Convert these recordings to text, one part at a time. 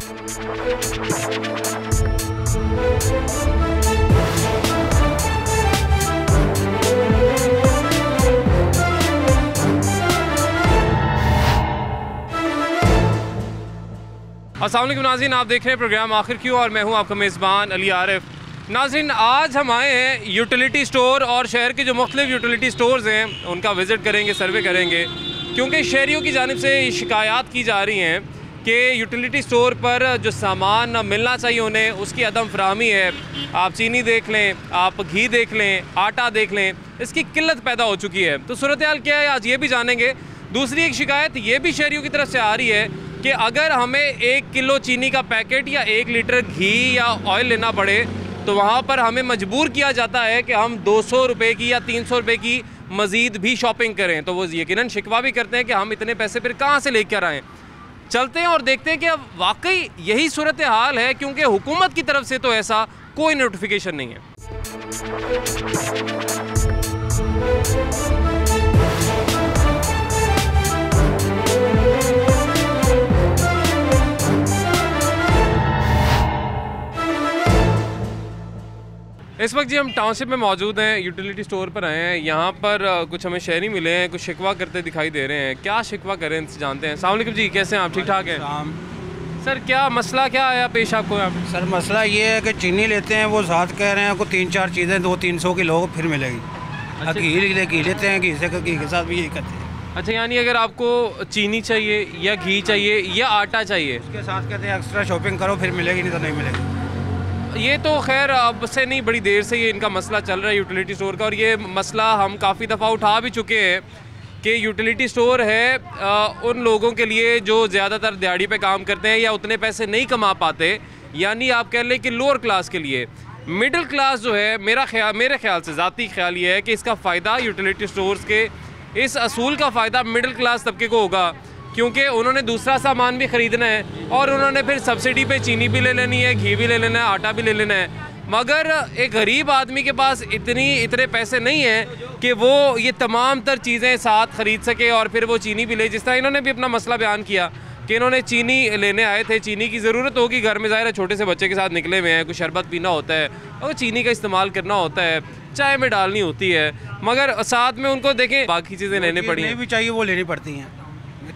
अस्सलाम वालेकुम नाज़रीन, आप देख रहे हैं प्रोग्राम आखिर क्यों और मैं हूं आपका मेज़बान अली आरिफ। नाज़रीन, आज हम आए हैं यूटिलिटी स्टोर और शहर के जो मुख्तलिफ यूटिलिटी स्टोर्स हैं उनका विज़िट करेंगे, सर्वे करेंगे, क्योंकि शहरियों की जानिब से शिकायत की जा रही हैं कि यूटिलिटी स्टोर पर जो सामान मिलना चाहिए उन्हें उसकी अदम फराहमी है। आप चीनी देख लें, आप घी देख लें, आटा देख लें, इसकी किल्लत पैदा हो चुकी है। तो सूरत हाल क्या है आज ये भी जानेंगे। दूसरी एक शिकायत ये भी शहरियों की तरफ से आ रही है कि अगर हमें 1 किलो चीनी का पैकेट या 1 लीटर घी या ऑयल लेना पड़े तो वहाँ पर हमें मजबूर किया जाता है कि हम 200 रुपये की या 300 रुपये की मज़ीद भी शॉपिंग करें। तो वो यकीनन शिकवा भी करते हैं कि हम इतने पैसे फिर कहाँ से लेकर आएँ। चलते हैं और देखते हैं कि अब वाकई यही सूरत हाल है, क्योंकि हुकूमत की तरफ से तो ऐसा कोई नोटिफिकेशन नहीं है। इस वक्त जी हम टाउनशिप में मौजूद हैं, यूटिलिटी स्टोर पर आए हैं। यहाँ पर कुछ हमें शहरी मिले हैं, कुछ शिकवा करते दिखाई दे रहे हैं। क्या शिकवा करें इनसे जानते हैं। अस्सलाम वालेकुम जी, कैसे हैं आप? ठीक ठाक हैं सर? क्या मसला क्या आया पेश आपको यहाँ पे? सर मसला ये है कि चीनी लेते हैं, वो साथ कह रहे हैं को 3-4 चीज़ें 200-300 की लो फिर मिलेगी। घी लेते हैं, घी के साथ भी यही करते हैं। अच्छा, यानी अगर आपको चीनी चाहिए या घी चाहिए या आटा चाहिए, उसके साथ कहते हैं एक्स्ट्रा शॉपिंग करो फिर मिलेगी, नहीं तो नहीं मिलेगी। ये तो खैर अब से नहीं, बड़ी देर से ये इनका मसला चल रहा है यूटिलिटी स्टोर का। और ये मसला हम काफ़ी दफ़ा उठा भी चुके हैं कि यूटिलिटी स्टोर है उन लोगों के लिए जो ज़्यादातर दिहाड़ी पे काम करते हैं या उतने पैसे नहीं कमा पाते, यानी आप कह लें कि लोअर क्लास के लिए। मिडिल क्लास जो है, मेरे ख्याल से ज़ाती ख्याल ये है कि इसका फ़ायदा यूटिलिटी स्टोर्स के इस असूल का फ़ायदा मिडिल क्लास तबके को होगा, क्योंकि उन्होंने दूसरा सामान भी ख़रीदना है और उन्होंने फिर सब्सिडी पे चीनी भी ले लेनी है, घी भी ले लेना है, आटा भी ले लेना है। मगर एक गरीब आदमी के पास इतने पैसे नहीं हैं कि वो ये तमाम तर चीज़ें साथ ख़रीद सके और फिर वो चीनी भी ले। जिस तरह इन्होंने भी अपना मसला बयान किया कि इन्होंने चीनी लेने आए थे, चीनी की ज़रूरत होगी घर में, ज़ाहिर है छोटे से बच्चे के साथ निकले हुए हैं, कुछ शरबत पीना होता है और चीनी का इस्तेमाल करना होता है, चाय में डालनी होती है, मगर साथ में उनको देखें बाकी चीज़ें लेनी पड़ी भी चाहिए वो लेनी पड़ती हैं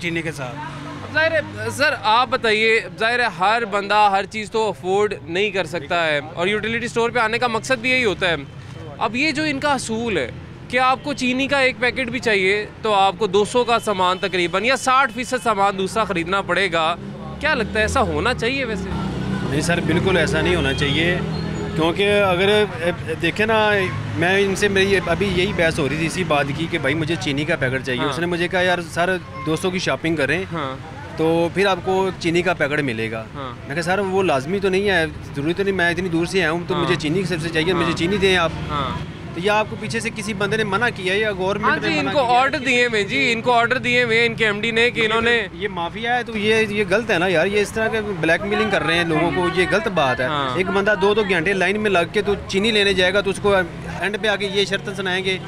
चीनी के साथ। ज़ाहिर है सर, आप बताइए, ज़ाहिर है हर बंदा हर चीज़ तो अफोर्ड नहीं कर सकता है और यूटिलिटी स्टोर पे आने का मकसद भी यही होता है। अब ये जो इनका असूल है कि आपको चीनी का एक पैकेट भी चाहिए तो आपको 200 का सामान तकरीबन या 60% सामान दूसरा ख़रीदना पड़ेगा, क्या लगता है ऐसा होना चाहिए? वैसे नहीं सर, बिल्कुल ऐसा नहीं होना चाहिए, क्योंकि अगर देखें ना, मैं इनसे मेरी अभी यही बहस हो रही थी इसी बात की कि भाई मुझे चीनी का पैकेट चाहिए। हाँ। उसने मुझे कहा यार सर 200 की शॉपिंग करें, हाँ, तो फिर आपको चीनी का पैकेट मिलेगा। हाँ। मैं कहा सर वो लाजमी तो नहीं है, ज़रूरी तो नहीं, मैं इतनी दूर से आया हूँ तो हाँ, मुझे चीनी सबसे चाहिए, हाँ, मुझे चीनी दें आप। हाँ। तो या आपको पीछे से किसी बंदे ने मना किया या गवर्नमेंट ने इनको ऑर्डर दिए हुए जी, इनको ऑर्डर दिए हुए इनके एमडी ने कि इन्होंने ये माफिया है, तो ये गलत है ना यार, ये इस तरह के ब्लैकमेलिंग कर रहे हैं लोगों को, ये गलत बात है। हाँ। एक बंदा 2-2 घंटे लाइन में लग के तो चीनी लेने जाएगा तो उसको एंड पे आके ये शर्त सुनाएंगे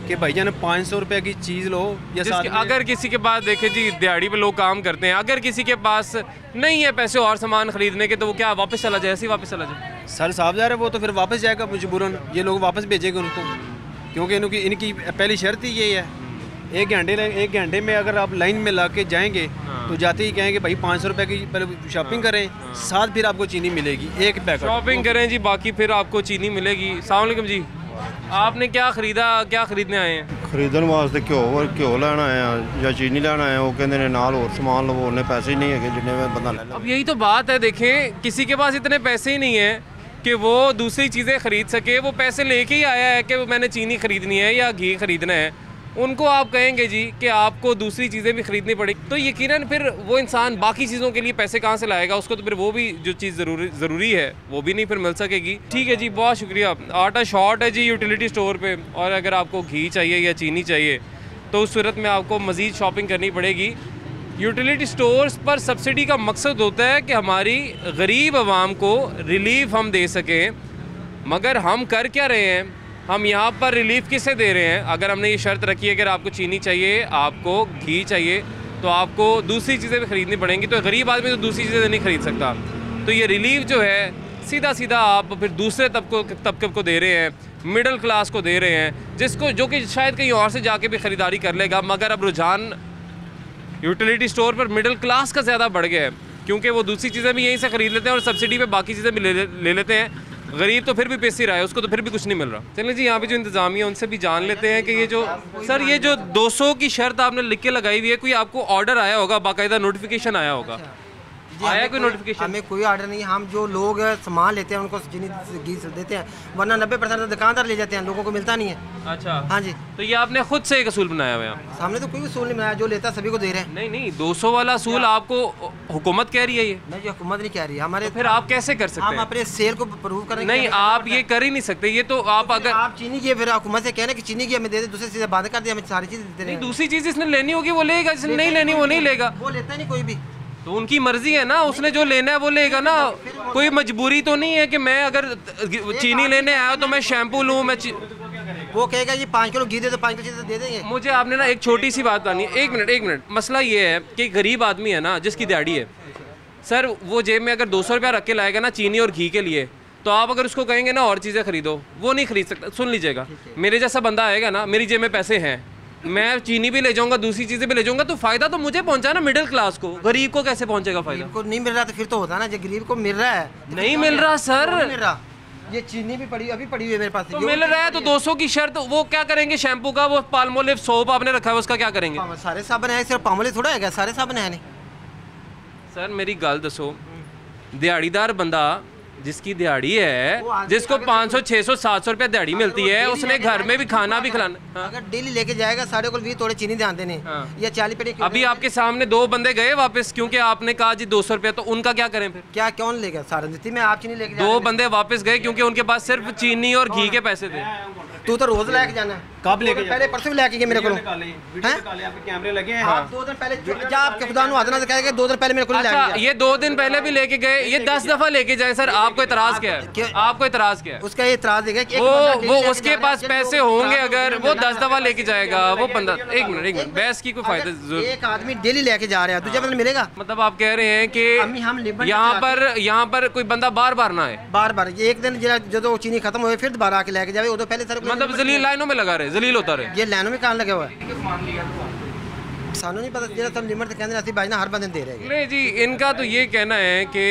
कि भाईजान 500 रुपये की चीज़ लो या अगर किसी के पास देखे जी दिहाड़ी पे लोग काम करते हैं, अगर किसी के पास नहीं है पैसे और सामान खरीदने के तो वो क्या वापस चला जाए? ऐसे ही वापस चला जाए? सर साफ जा रहा है वो तो फिर वापस जाएगा मजबूरन, ये लोग वापस भेजेंगे उनको, क्योंकि इनकी पहली शर्त ही ये है। 1 घंटे में अगर आप लाइन में ला के जाएंगे, हाँ, तो जाते ही कहेंगे भाई 500 रुपये की पहले शॉपिंग करें, हाँ, साथ फिर आपको चीनी मिलेगी, एक पैकेट शॉपिंग करें जी, बाकी फिर आपको चीनी मिलेगी। अस्सलाम वालेकुम जी, आपने क्या ख़रीदा, क्या ख़रीदने आए हैं? खरीदन वास्ते घ्यो लैन आए हैं या चीनी लैन आए हैं, वो कहते हैं नाल और सामान लवो, उन्हें पैसे ही नहीं है जिन्हें में बंदा ले। अब यही तो बात है, देखें किसी के पास इतने पैसे ही नहीं है कि वो दूसरी चीज़ें ख़रीद सके, वो पैसे लेके ही आया है कि मैंने चीनी ख़रीदनी है या घी ख़रीदना है, उनको आप कहेंगे जी कि आपको दूसरी चीज़ें भी ख़रीदनी पड़ेगी, तो यकीनन फिर वो इंसान बाकी चीज़ों के लिए पैसे कहाँ से लाएगा? उसको तो फिर वो भी जो चीज़ ज़रूरी है वो भी नहीं फिर मिल सकेगी। ठीक है जी, बहुत शुक्रिया। आटा शॉर्ट है जी यूटिलिटी स्टोर पे, और अगर आपको घी चाहिए या चीनी चाहिए तो उस सूरत में आपको मज़ीद शॉपिंग करनी पड़ेगी। यूटिलिटी स्टोर्स पर सब्सिडी का मकसद होता है कि हमारी गरीब आवाम को रिलीफ हम दे सकें, मगर हम कर क्या रहे हैं? हम यहाँ पर रिलीफ किसे दे रहे हैं? अगर हमने ये शर्त रखी है अगर आपको चीनी चाहिए, आपको घी चाहिए, तो आपको दूसरी चीज़ें भी ख़रीदनी पड़ेंगी, तो गरीब आदमी तो दूसरी चीज़ें नहीं ख़रीद सकता। तो ये रिलीफ जो है सीधा सीधा आप फिर दूसरे तबके को दे रहे हैं, मिडिल क्लास को दे रहे हैं, जिसको जो कि शायद कहीं और से जाके भी ख़रीदारी कर लेगा। मगर अब रुझान यूटिलिटी स्टोर पर मिडिल क्लास का ज़्यादा बढ़ गया है, क्योंकि वो दूसरी चीज़ें भी यहीं से ख़रीद लेते हैं और सब्सिडी पे बाकी चीज़ें भी ले लेते हैं। गरीब तो फिर भी पेश ही रहा है, उसको तो फिर भी कुछ नहीं मिल रहा। चलिए जी, यहाँ पे जो इंतज़ामिया है उनसे भी जान लेते हैं कि ये जो सर ये जो 200 की शर्त आपने लिख के लगाई हुई है, कोई आपको ऑर्डर आया होगा, बाकायदा नोटिफिकेशन आया होगा? आया कोई नोटिफिकेशन? हमें कोई ऑर्डर नहीं। हम जो लोग सामान लेते हैं उनको चीनी घी देते हैं, वरना 90% दुकानदार ले जाते हैं, लोगों को मिलता नहीं है। अच्छा, हाँ जी। तो ये आपने खुद से एक असूल बनाया हुआ है? हमने तो कोई उसूल नहीं बनाया, जो लेता सभी को दे रहे हैं। नहीं, 200 वाला असूल आपको हुकूमत कह रही है? ये नहीं, हुकूमत नहीं कह रही हमारे। फिर आप कैसे कर सकते हम हैं? अपने सेल को प्रूव करें। नहीं, आप ये कर ही नहीं सकते। ये तो आप अगर आप चीनी की फिर हुकूमत से कहना कि चीनी की हमें दे दे, दूसरे चीज़ें बंद कर दिया, हमें सारी चीज़ दे रहे हैं। दूसरी चीज़ इसने लेनी होगी वो लेगा, जिसने नहीं लेनी वो नहीं लेगा। वो लेता ही नहीं कोई भी, तो उनकी मर्जी है ना, उसने जो लेना है वो लेगा ना। कोई मजबूरी तो नहीं है कि मैं अगर चीनी लेने आया तो मैं शैम्पू लूँ, मैं वो कहेगा ये 5 किलो घी दे तो 5 किलो चीज़ें दे देंगे। मुझे आपने ना एक छोटी सी बात बतानी है। एक मिनट। मसला ये है कि गरीब आदमी है ना, जिसकी दिहाड़ी है सर, वो जेब में अगर 200 रुपया रख के लाएगा ना चीनी और घी के लिए, तो आप अगर उसको कहेंगे ना और चीज़ें खरीदो, वो नहीं खरीद सकता। सुन लीजिएगा, मेरे जैसा बंदा आएगा ना, मेरी जेब में पैसे हैं, मैं चीनी भी ले जाऊंगा, दूसरी चीज़ें भी ले जाऊंगा, तो फायदा तो मुझे पहुंचा ना, मिडिल क्लास को। गरीब को कैसे पहुंचेगा फायदा? को नहीं मिल रहा तो फिर तो होता ना, जो गरीब को मिल रहा है। नहीं मिल रहा सर, नहीं मिल रहा। ये चीनी भी अभी पड़ी हुई है मेरे पास। तो मिल रहा है तो 200 की शर्त, वो क्या करेंगे? शैम्पू का वो पाल्मोलिव सोप आपने रखा है, उसका क्या करेंगे? सारे साबन है, सिर्फ पामोलिव थोड़ा है, सारे साबन है नहीं। सर मेरी गल दसो, दिहाड़ीदार बंदा जिसकी दिहाड़ी है, जिसको 500 600 700 रुपया दिहाड़ी मिलती है, उसने घर में भी खाना भी खिलाना। अगर डेली लेके जाएगा साढ़े को 20 थोड़े चीनी ध्यान देने या 40 पेटी। अभी आपके सामने 2 बंदे गए वापस, क्योंकि आपने कहा जी 200 रुपया, तो उनका क्या करें फिर? क्या कौन लेगा? सारा नीति में आप चीनी लेके 2 बंदे वापस गए क्योंकि उनके पास सिर्फ चीनी और घी के पैसे थे। तू तो रोज लेके जाना। कब लेके? पहले परसों भी लेके गए मेरे को। आपके कैमरे लगे हैं। आप 2 दिन पहले जब आपके खुदा नु आदना कहेगा 2 दिन पहले मेरे को लेके अच्छा, गया। ये 2 दिन पहले भी लेके गए, ये 10 दफा लेके जाए सर, आपको इतराज क्या है? आपको इतराज क्या है? उसका ये इतराज है कि वो उसके पास पैसे होंगे, अगर वो 10 दफा लेके जाएगा, वो 15। एक मिनट, बहस की कोई फायदा जरूर। एक आदमी डेली लेके जा रहा है, तुझे मतलब मिलेगा? मतलब आप कह रहे हैं कि यहाँ पर कोई बंदा बार बार ना आए? बार एक दिन जो चीनी खत्म हो फिर दोबारा आके लेके जाए, वो तो पहले सर मतलब जलील लाइनों में लगा रहे, जलील होता रहे। ये लाइनों में कहाँ लगे हुआ है? सानू नहीं पता, जेड़ा सब लिमिट कहने ऐसी बाजना हर बंदे दे रहे हैं। नहीं जी, इनका तो ये कहना है कि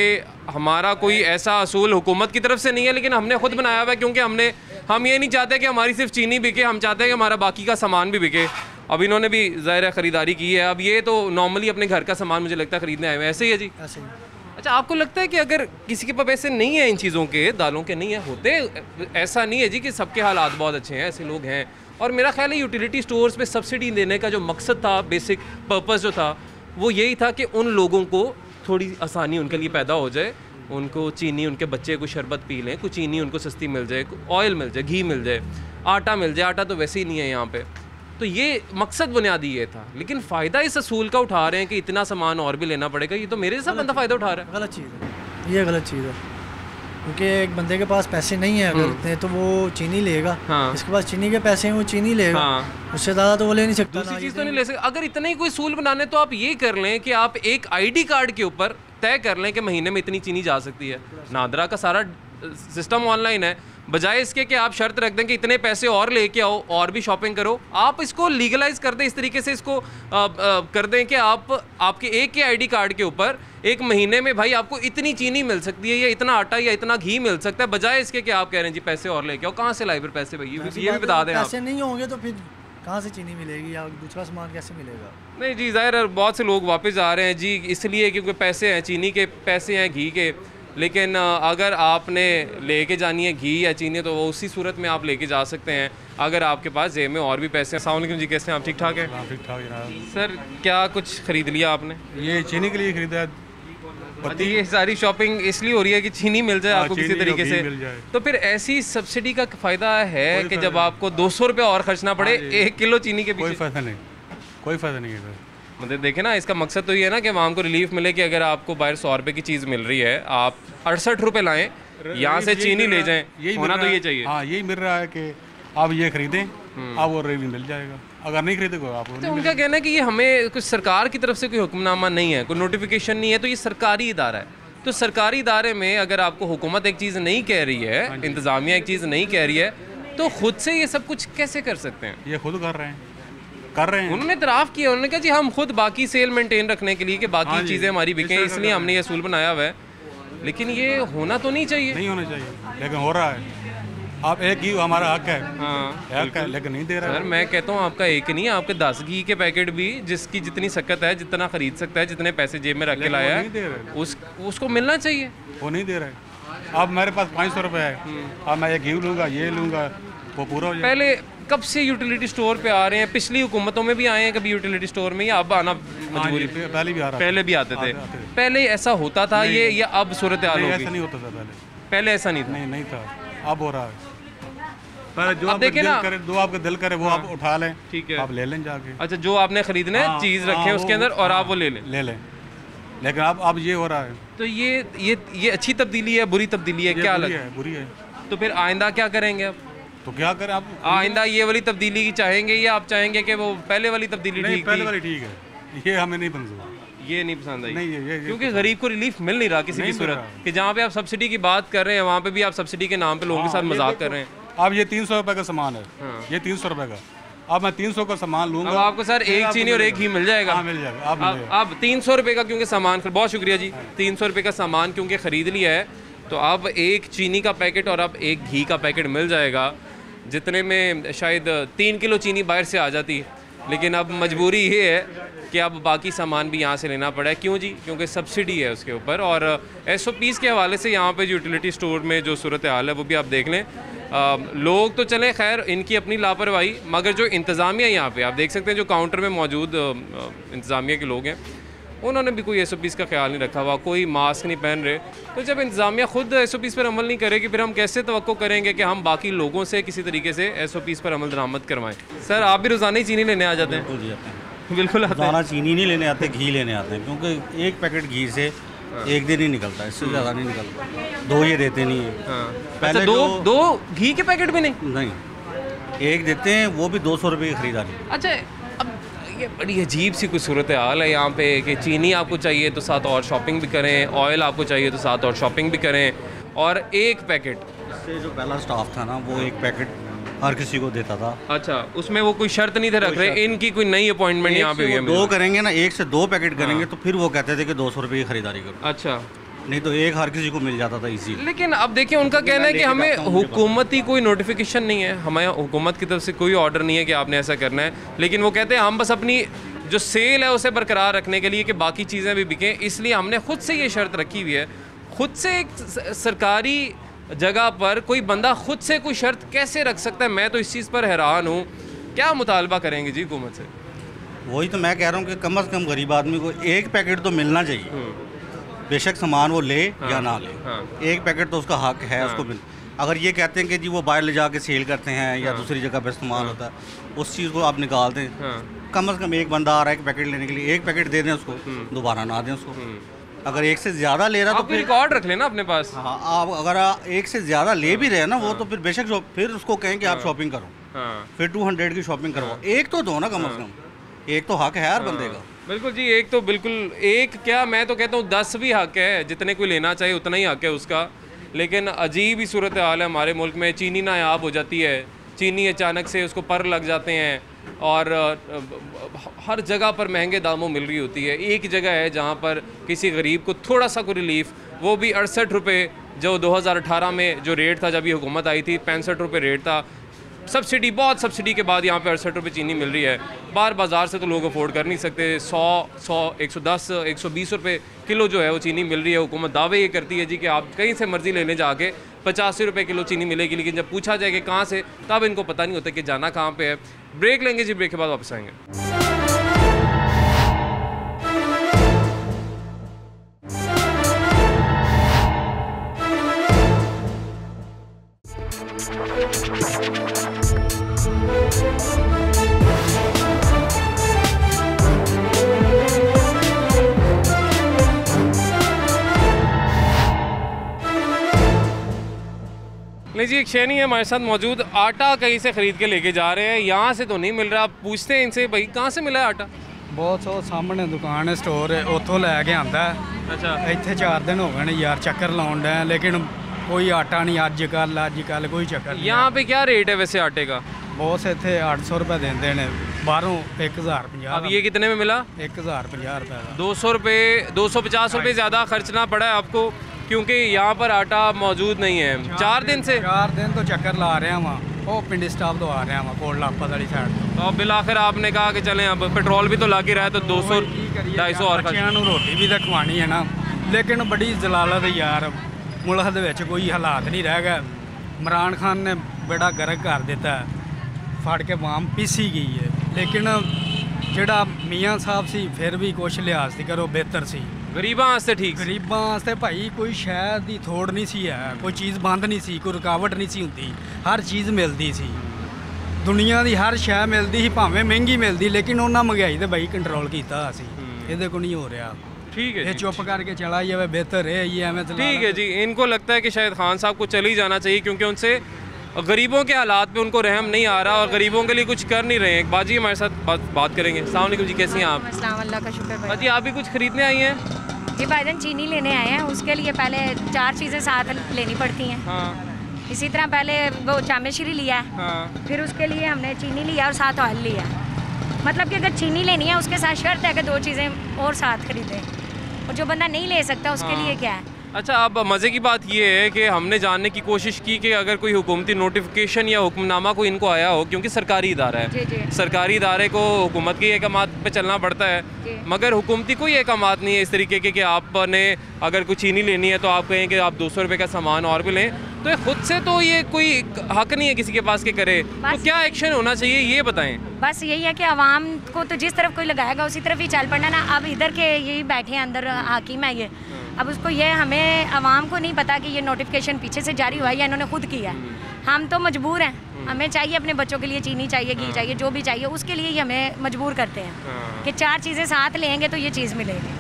हमारा कोई ऐसा असूल हुकूमत की तरफ से नहीं है, लेकिन हमने खुद बनाया हुआ है, क्योंकि हम ये नहीं चाहते कि हमारी सिर्फ चीनी बिके, हम चाहते हैं कि हमारा बाकी का सामान भी बिके। अब इन्होंने भी ज़ाहिर ख़रीदारी की है, अब ये तो नॉर्मली अपने घर का सामान मुझे लगता है ख़रीदने आए हुए। ऐसे ही है जी? ऐसे ही। अच्छा, आपको लगता है कि अगर किसी के पास पैसे नहीं है इन चीज़ों के, दालों के नहीं है होते, ऐसा नहीं है जी कि सबके हालात बहुत अच्छे हैं, ऐसे लोग हैं। और मेरा ख्याल है यूटिलिटी स्टोर्स पे सब्सिडी देने का जो मकसद था, बेसिक पर्पस जो था, वो यही था कि उन लोगों को थोड़ी आसानी उनके लिए पैदा हो जाए, उनको चीनी, उनके बच्चे को शरबत पी लें, कुछ चीनी उनको सस्ती मिल जाए, ऑयल मिल जाए, घी मिल जाए, आटा मिल जाए। आटा तो वैसे ही नहीं है यहाँ पे, तो ये मकसद बुनियादी ये था। लेकिन फ़ायदा इस असूल का उठा रहे हैं कि इतना सामान और भी लेना पड़ेगा, ये तो मेरे साथ बंदा फ़ायदा उठा रहा है। गलत चीज़ है, ये गलत चीज़ है, क्योंकि एक बंदे के पास पैसे नहीं है अगर इतने, तो वो चीनी लेगा। हाँ। इसके पास चीनी के पैसे हैं, वो चीनी लेगा। हाँ। उससे ज़्यादा तो वो ले नहीं सकता। दूसरी चीज़ तो नहीं ले सकते। अगर इतने ही कोई असूल बनाने, तो आप ये कर लें कि आप एक ID कार्ड के ऊपर तय कर लें कि महीने में इतनी चीनी जा सकती है। नादरा का सारा सिस्टम ऑनलाइन है, बजाय इसके कि आप शर्त रख दें कि इतने पैसे और लेके आओ और भी शॉपिंग करो, आप इसको लीगलाइज कर दें, इस तरीके से इसको कर दें कि आपके एक के ID कार्ड के ऊपर एक महीने में भाई आपको इतनी चीनी मिल सकती है, या इतना आटा या इतना घी मिल सकता है, बजाय इसके कि आप कह रहे हैं जी पैसे और लेके आओ। कहाँ से लाए फिर पैसे भाई? ये भी बता दें आप। पैसे नहीं होंगे तो फिर कहाँ से चीनी मिलेगी या दूसरा सामान कैसे मिलेगा? नहीं जी, ज़ाहिर है बहुत से लोग वापस आ रहे हैं जी, इसलिए क्योंकि पैसे हैं, चीनी के पैसे हैं, घी के। लेकिन अगर आपने लेके जानी है घी या चीनी, तो वो उसी सूरत में आप लेके जा सकते हैं अगर आपके पास जेब में और भी पैसे हैं। अस्सलाम वालेकुम जी, कैसे हैं आप? ठीक ठाक है? ठीक ठाक जनाब। सर क्या कुछ ख़रीद लिया आपने? ये चीनी के लिए खरीदा है। ये सारी शॉपिंग इसलिए हो रही है कि चीनी मिल जाए आपको किसी तरीके से, मिल जाए। तो फिर ऐसी सब्सिडी का फ़ायदा है कि जब आपको 200 रुपये और खर्चना पड़े 1 किलो चीनी के पीछे? कोई फ़ायदा नहीं, कोई फ़ायदा नहीं है सर। मतलब देखें ना, इसका मकसद तो ये है ना कि आवाम को रिलीफ मिले कि अगर आपको बाहर 100 रुपये की चीज़ मिल रही है, आप 68 रुपये लाएँ, यहाँ से चीनी ले जाएँ, होना तो ये चाहिए। हाँ, यही मिल रहा है कि आप ये खरीदें, आप और भी मिल जाएगा। अगर नहीं खरीदे को आप तो उनका कहना है कि ये हमें कुछ सरकार की तरफ से कोई हुक्मनामा नहीं है, कोई नोटिफिकेशन नहीं है, तो ये सरकारी इदारा है, तो सरकारी इदारे में अगर आपको हुकूमत एक चीज़ नहीं कह रही है, इंतज़ामिया एक चीज़ नहीं कह रही है, तो खुद से ये सब कुछ कैसे कर सकते हैं? ये खुद कर रहे हैं। उन्होंने इतराफ़ किया, उन्होंने कहा जी हम खुद बाकी सेल मेंटेन रखने के लिए कि बाकी चीज़ें हमारी बिकें, इसलिए हमने ये असूल बनाया हुआ है। लेकिन ये होना तो नहीं चाहिए। नहीं होना चाहिए, लेकिन हो रहा है। आप एक घी हमारा हक है, हक है, लेकिन नहीं दे रहा सर मैं कहता हूँ आपका एक नहीं, आपके 10 घी के पैकेट भी जिसकी जितनी सकत है, जितना खरीद सकता है, जितने पैसे जेब में रख के लाया है, उसको मिलना चाहिए। वो नहीं दे रहे। अब मेरे पास 500 रुपये है, अब मैं ये घी लूँगा, ये लूँगा, वो पूरा हो जाए। पहले कब से यूटिलिटी स्टोर पे आ रहे हैं? पिछली हुकूमतों में भी आए हैं कभी यूटिलिटी स्टोर में, या अब आना मजबूरी? पहले भी आ रहा, पहले भी आते थे। पहले ऐसा होता था ये अब सूरत हाल होगी? ऐसा नहीं होता था पहले ऐसा नहीं था। नहीं था, अब हो रहा है। पहले जो अब देखे ना, जो आपका दिल करे वो आप उठा लें, ठीक है, आप ले लें जाके। अच्छा, जो आपने खरीदना है चीज़ रखें उसके अंदर और आप वो ले लें। लेकिन अब ये हो रहा है। तो ये अच्छी तब्दीली है, बुरी तब्दीली है? क्या लग है? बुरी है। तो फिर आइंदा क्या करेंगे अब? तो क्या करें आप? आइंदा ये वाली तब्दीली की चाहेंगे या आप चाहेंगे कि वो पहले वाली तब्दीली ठीक थी? पहले वाली ठीक है, ये हमें नहीं मंजूर। ये नहीं पसंद आई? नहीं, ये क्योंकि गरीब को रिलीफ मिल नहीं रहा किसी भी सूरत कि जहाँ पे आप सब्सिडी की बात कर रहे हैं वहाँ पे भी आप सब्सिडी के नाम पे लोगों के साथ मजाक कर रहे हैं। अब ये 300 रुपये का सामान है, ये 300 रुपये का, अब मैं 300 का सामान लूँगा। अब आपको सर एक चीनी और एक घी मिल जाएगा? हाँ मिल जाएगा। अब 300 रुपये का क्योंकि सामान, बहुत शुक्रिया जी, 300 रुपये का सामान क्योंकि ख़रीद लिया है तो अब एक चीनी का पैकेट और अब एक घी का पैकेट मिल जाएगा, जितने में शायद 3 किलो चीनी बाहर से आ जाती। लेकिन अब मजबूरी ये है कि अब बाकी सामान भी यहाँ से लेना पड़ा है। क्यों जी? क्योंकि सब्सिडी है उसके ऊपर। और SOPs के हवाले से यहाँ पे यूटिलिटी स्टोर में जो सूरत हाल है वो भी आप देख लें। लोग तो चले खैर, इनकी अपनी लापरवाही, मगर जो इंतज़ामिया यहाँ पे आप देख सकते हैं, जो काउंटर में मौजूद इंतज़ामिया के लोग हैं, उन्होंने भी कोई SOPs का ख्याल नहीं रखा हुआ, कोई मास्क नहीं पहन रहे। तो जब इंतज़ामिया खुद SOPs पर अमल नहीं करेगी, फिर हम कैसे तवक्को करेंगे कि हम बाकी लोगों से किसी तरीके से SOPs पर अमल दरामद करवाएं? सर आप भी रोज़ाना ही चीनी लेने आ जाते हैं? बिल्कुल आते हैं। रोज़ाना चीनी नहीं लेने आते, घी लेने आते हैं, क्योंकि एक पैकेट घी से एक दिन ही निकलता है, इससे ज़्यादा नहीं निकलता। 2 ये देते नहीं है। पहले दो घी के पैकेट भी नहीं, एक देते हैं, वो भी 200 रुपये की खरीदारी। अच्छा, अब ये बड़ी अजीब सी कुछ सूरत हाल है यहाँ पे कि चीनी आपको चाहिए तो साथ और शॉपिंग भी करें, ऑयल आपको चाहिए तो साथ और शॉपिंग भी करें, और एक पैकेट। इससे जो पहला स्टाफ था ना, वो एक पैकेट हर किसी को देता था। अच्छा, उसमें वो कोई शर्त नहीं थे रख रहे, इनकी कोई नई अपॉइंटमेंट यहाँ पे हुई है? 2 करेंगे ना, 1 से 2 पैकेट करेंगे तो फिर वो कहते थे कि 200 रुपये की खरीदारी करो। अच्छा, नहीं तो एक हर किसी को मिल जाता था इजी। लेकिन अब देखिए उनका कहना है कि हमें हुकूमती कोई नोटिफिकेशन नहीं है, हमें हुकूमत की तरफ से कोई ऑर्डर नहीं है कि आपने ऐसा करना है। लेकिन वो कहते हैं हम बस अपनी जो सेल है उसे बरकरार रखने के लिए कि बाकी चीज़ें भी बिकें, इसलिए हमने खुद से ये शर्त रखी हुई है। खुद से एक सरकारी जगह पर कोई बंदा खुद से कोई शर्त कैसे रख सकता है? मैं तो इस चीज़ पर हैरान हूँ। क्या मुतालबा करेंगे जी हुकूमत से? वही तो मैं कह रहा हूँ कि कम से कम गरीब आदमी को एक पैकेट तो मिलना चाहिए, बेशक सामान वो ले या ना ले, एक पैकेट तो उसका हक है, उसको मिल। अगर ये कहते हैं कि जी वो बाहर ले जाके सेल करते हैं या दूसरी जगह पर इस्तेमाल होता है, उस चीज़ को आप निकाल दें। कम से कम एक बंदा आ रहा है एक पैकेट लेने के लिए, एक पैकेट दे दें उसको, दोबारा ना दें उसको। अगर एक से ज़्यादा ले रहा तो फिर रिकॉर्ड रख लेना अपने पास। हाँ, आप अगर एक से ज़्यादा ले भी रहे हैं ना वो, तो फिर बेशक फिर उसको कहें कि आप शॉपिंग करो, फिर 200 की शॉपिंग करवाओ। एक तो दो ना कम से कम, एक तो हक है हर बंदे का। बिल्कुल जी, एक तो बिल्कुल, एक क्या मैं तो कहता हूँ 10 भी हक है, जितने कोई लेना चाहिए उतना ही हक है उसका। लेकिन अजीब ही सूरत हाल है हमारे मुल्क में। चीनी नायाब हो जाती है, चीनी अचानक से उसको पर लग जाते हैं और हर जगह पर महंगे दामों मिल रही होती है। एक जगह है जहाँ पर किसी गरीब को थोड़ा सा कोई रिलीफ, वो भी 68 रुपये, जो 2018 में जो रेट था जब ये हुकूमत आई थी 65 रुपये रेट था। सब्सिडी, बहुत सब्सिडी के बाद यहाँ पे 68 रुपये चीनी मिल रही है। बाहर बाज़ार से तो लोग अफोर्ड कर नहीं सकते। 100, 110, 120 रुपये किलो जो है वो चीनी मिल रही है। हुकूमत दावे ये करती है जी कि आप कहीं से मर्ज़ी लेने जाके 85 रुपये किलो चीनी मिलेगी, लेकिन जब पूछा जाए कि कहाँ से, तब इनको पता नहीं होता कि जाना कहाँ पे है। ब्रेक लेंगे जी, ब्रेक के बाद वापस आएंगे। नहीं जी, एक शैनी है हमारे साथ मौजूद। आटा कहीं से ख़रीद के लेके जा रहे हैं, यहाँ से तो नहीं मिल रहा। आप पूछते हैं इनसे, भाई कहाँ से मिला है आटा? ਬਹੁਤ ਉਹ ਸਾਹਮਣੇ ਦੁਕਾਨ ਹੈ ਸਟੋਰ ਹੈ ਉੱਥੋਂ ਲੈ ਕੇ ਆਂਦਾ। अच्छा ਇੱਥੇ 4 ਦਿਨ ਹੋ ਗਏ ਨੇ ਯਾਰ ਚੱਕਰ ਲਾਉਣ ਡਿਆ ਲੇਕਿन ਕੋਈ ਆਟਾ ਨਹੀਂ ਅੱਜ ਕੱਲ ਕੋਈ ਚੱਕਰ ਨਹੀਂ। यहाँ पे क्या रेट है वैसे आटे का? ਬਹੁਤ ਇੱਥੇ 800 रुपये ਦਿੰਦੇ ਨੇ ਬਾਹਰੋਂ 1050। अब ये कितने में मिला? 1050 रुपये का। 200 रुपये 250 रुपये ज़्यादा खर्चना पड़ा है आपको क्योंकि यहाँ पर आटा मौजूद नहीं है 4 दिन से। 4 दिन तो चक्कर ला रहा वहाँ वो पिंडी स्टाफ तो आ रहे हैं वहाँ कोट लापत वाली साइड तो। अब बिल आखिर आपने कहा कि चलें अब पेट्रोल भी तो लग ही रहा है तो 200 250 और ਬੱਚਿਆਂ ਨੂੰ ਰੋਟੀ ਵੀ ਤਾਂ ਖਵਾਉਣੀ ਹੈ ਨਾ ਲੇਕਿਨ ਬੜੀ ਜ਼ਲਾਲਤ ਹੈ ਯਾਰ ਮੁਲਕ ਦੇ ਵਿੱਚ ਕੋਈ ਹਾਲਾਤ ਨਹੀਂ ਰਹਿ ਗਏ। ਇਮਰਾਨ ਖਾਨ ਨੇ ਬੜਾ ਗਰਕ ਕਰ ਦਿੱਤਾ ਫੜ ਕੇ ਵਾਮ ਪੀਸੀ ਗਈ ਹੈ ਲੇਕਿਨ ਜਿਹੜਾ ਮੀਆਂ ਸਾਹਿਬ ਸੀ ਫਿਰ ਵੀ ਕੁਛ ਲਿਹਾਜ਼ ਸੀ ਕਰੋ ਬਿਹਤਰ ਸੀ। गरीबां वास्ते ठीक सी। ਗਰੀਬਾਂ ਵਾਸਤੇ ਭਾਈ ਕੋਈ ਸ਼ਹਿਰ ਦੀ ਥੋੜ ਨਹੀਂ ਸੀ ਹੈ ਕੋਈ ਚੀਜ਼ ਬੰਦ ਨਹੀਂ ਸੀ ਕੋਈ ਰੁਕਾਵਟ ਨਹੀਂ ਸੀ ਹੁੰਦੀ ਹਰ ਚੀਜ਼ ਮਿਲਦੀ ਸੀ ਦੁਨੀਆ ਦੀ ਹਰ ਸ਼ੈ ਮਿਲਦੀ ਸੀ ਭਾਵੇਂ ਮਹਿੰਗੀ ਮਿਲਦੀ ਲੇਕਿਨ ਉਹਨਾਂ ਮਹਿੰਗਾਈ ਤੇ ਭਾਈ ਕੰਟਰੋਲ ਕੀਤਾ ਅਸੀਂ ਇਹਦੇ ਕੋ ਨਹੀਂ ਹੋ ਰਿਹਾ। ठीक है ये जी। चुप करके चला जाए बेहतर है ये हमें ठीक है जी। इनको लगता है कि शायद खान साहब को चले ही जाना चाहिए क्योंकि उनसे गरीबों के हालात पे उनको रहम नहीं आ रहा और गरीबों के लिए कुछ कर नहीं रहे हैं। बाजी हमारे साथ बात करेंगे। अस्सलाम वालेकुम जी, कैसी हैं आप? अस्सलाम, अल्लाह का शुक्र भाई। जी आप भी कुछ खरीदने आई हैं? ये भाईजान चीनी लेने आए हैं उसके लिए पहले 4 चीज़ें साथ लेनी पड़ती हैं। हाँ इसी तरह पहले वो जामेश्री लिया है हाँ फिर उसके लिए हमने चीनी लिया और साथ ऑयल लिया। मतलब कि अगर चीनी लेनी है उसके साथ शर्त है कि 2 चीज़ें और साथ खरीदें और जो बंदा नहीं ले सकता उसके लिए क्या है। अच्छा, अब मज़े की बात ये है कि हमने जानने की कोशिश की कि अगर कोई हुकूमती नोटिफिकेशन या हुक्मनामा कोई इनको आया हो क्योंकि सरकारी इदारा है, जी जी सरकारी इदारे को हुकूमत के अहकामात पे चलना पड़ता है जी। मगर हुकूमती कोई अहकामात नहीं है इस तरीके के कि आपने अगर कुछ चीनी लेनी है तो आप कहें कि आप 200 रुपये का सामान और भी लें तो ये खुद से तो ये कोई हक नहीं है किसी के पास के करे तो क्या एक्शन होना चाहिए ये बताएं। बस यही है कि आवाम को तो जिस तरफ कोई लगाएगा उसी तरफ ही चल पड़ना ना। अब इधर के यही बैठे हैं अंदर हाकिम है ये, अब उसको ये हमें आवाम को नहीं पता कि ये नोटिफिकेशन पीछे से जारी हुआ है या इन्होंने खुद किया है। हम तो मजबूर हैं, हमें चाहिए अपने बच्चों के लिए चीनी चाहिए घी चाहिए जो भी चाहिए उसके लिए ही हमें मजबूर करते हैं कि 4 चीज़ें साथ लेंगे तो ये चीज़ मिलेगी।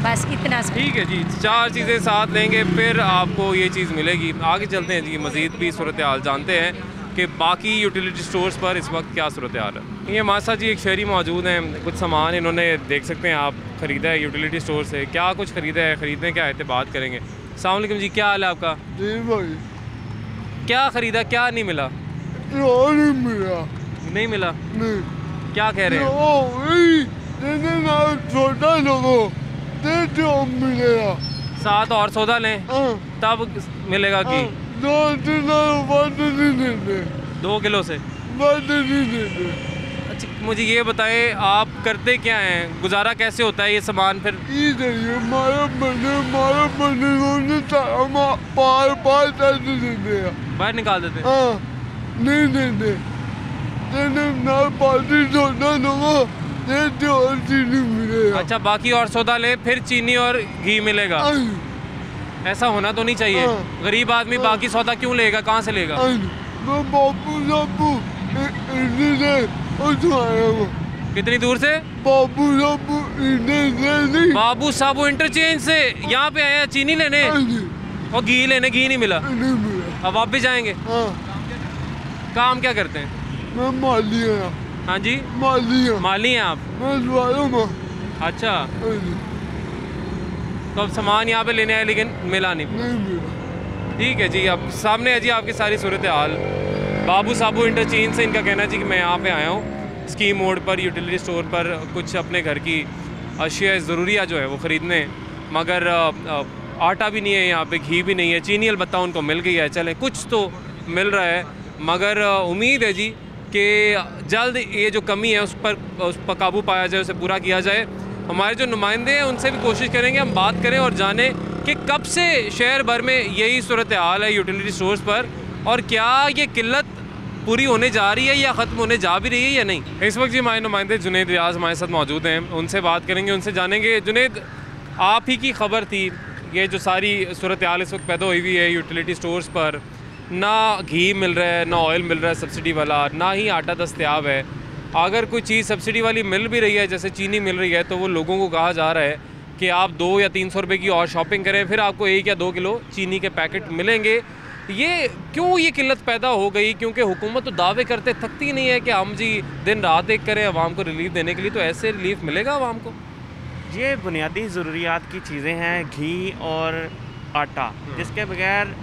बस इतना सा। ठीक है जी, 4 चीज़ें साथ लेंगे फिर आपको ये चीज़ मिलेगी। आगे चलते हैं जी, मज़ीद भी सूरत हाल जानते हैं कि बाकी यूटिलिटी स्टोर्स पर इस वक्त क्या सूरत हाल है। ये हमारे साथ जी एक शहरी मौजूद हैं, कुछ सामान इन्होंने देख सकते हैं आप ख़रीदा है यूटिलिटी स्टोर से। क्या कुछ ख़रीदा है, ख़रीदने क्या आए थे, बात करेंगे। अस्सलाम वालेकुम जी, क्या हाल है आपका? जी भाई। क्या ख़रीदा, क्या नहीं मिला? नहीं मिला। नहीं मिला? नहीं। क्या कह रहे हैं? छोटा लोगों तो मिलेगा। साथ और सौदा लें तब मिलेगा घी। 2 किलो से। अच्छा मुझे ये बताएं आप करते क्या हैं, गुजारा कैसे होता है ये सामान फिर? बाहर निकाल देते हैं? नहीं देते अच्छा, बाकी और सौदा ले फिर चीनी और घी मिलेगा। ऐसा होना तो नहीं चाहिए। गरीब आदमी बाकी सौदा क्यों लेगा, कहाँ से लेगा? कितनी दूर से? बाबू साबू इंटरचेंज से यहाँ पे आए हैं चीनी लेने और घी लेने, घी नहीं मिला। अब आप भी जाएंगे? काम क्या करते हैं? मैं माली है। हाँ जी, माली हैं आप? अच्छा, तो अब सामान यहाँ पे लेने आए लेकिन मिला नहीं। ठीक है जी, अब सामने है जी आपकी सारी सूरत हाल। बाबू साबू इंटरचेंज से इनका कहना है जी कि मैं यहाँ पे आया हूँ स्कीम मोड पर, यूटिलिटी स्टोर पर कुछ अपने घर की अशिया ज़रूरिया जो है वो ख़रीदने, मगर आटा भी नहीं है यहाँ पे, घी भी नहीं है, चीनी अलबत्ता उनको मिल गई है, चलें कुछ तो मिल रहा है, मगर उम्मीद है जी कि जल्द ये जो कमी है उस पर काबू पाया जाए, उसे पूरा किया जाए। हमारे जो नुमाइंदे हैं उनसे भी कोशिश करेंगे हम बात करें और जानें कि कब से शहर भर में यही सूरत हाल है यूटिलिटी स्टोर्स पर और क्या ये किल्लत पूरी होने जा रही है या ख़त्म होने जा भी रही है या नहीं। इस वक्त जी हमारे नुमाइंदे जुनैद रियाज हमारे साथ मौजूद हैं, उनसे बात करेंगे, उनसे जानेंगे। जुनैद, आप ही की खबर थी ये जो सारी सूरत हाल इस वक्त पैदा हुई हुई है यूटिलिटी स्टोर्स पर, ना घी मिल रहा है, ना ऑयल मिल रहा है सब्सिडी वाला, ना ही आटा दस्तयाब है। अगर कोई चीज़ सब्सिडी वाली मिल भी रही है, जैसे चीनी मिल रही है, तो वो लोगों को कहा जा रहा है कि आप 200 या 300 रुपये की और शॉपिंग करें फिर आपको 1 या 2 किलो चीनी के पैकेट मिलेंगे। ये क्यों ये किल्लत पैदा हो गई? क्योंकि हुकूमत तो दावे करते थकती नहीं है कि हम जी दिन रात एक करें आवाम को रिलीफ देने के लिए, तो ऐसे रिलीफ मिलेगा आवाम को? ये बुनियादी ज़रूरियात की चीज़ें हैं, घी और आटा, जिसके बगैर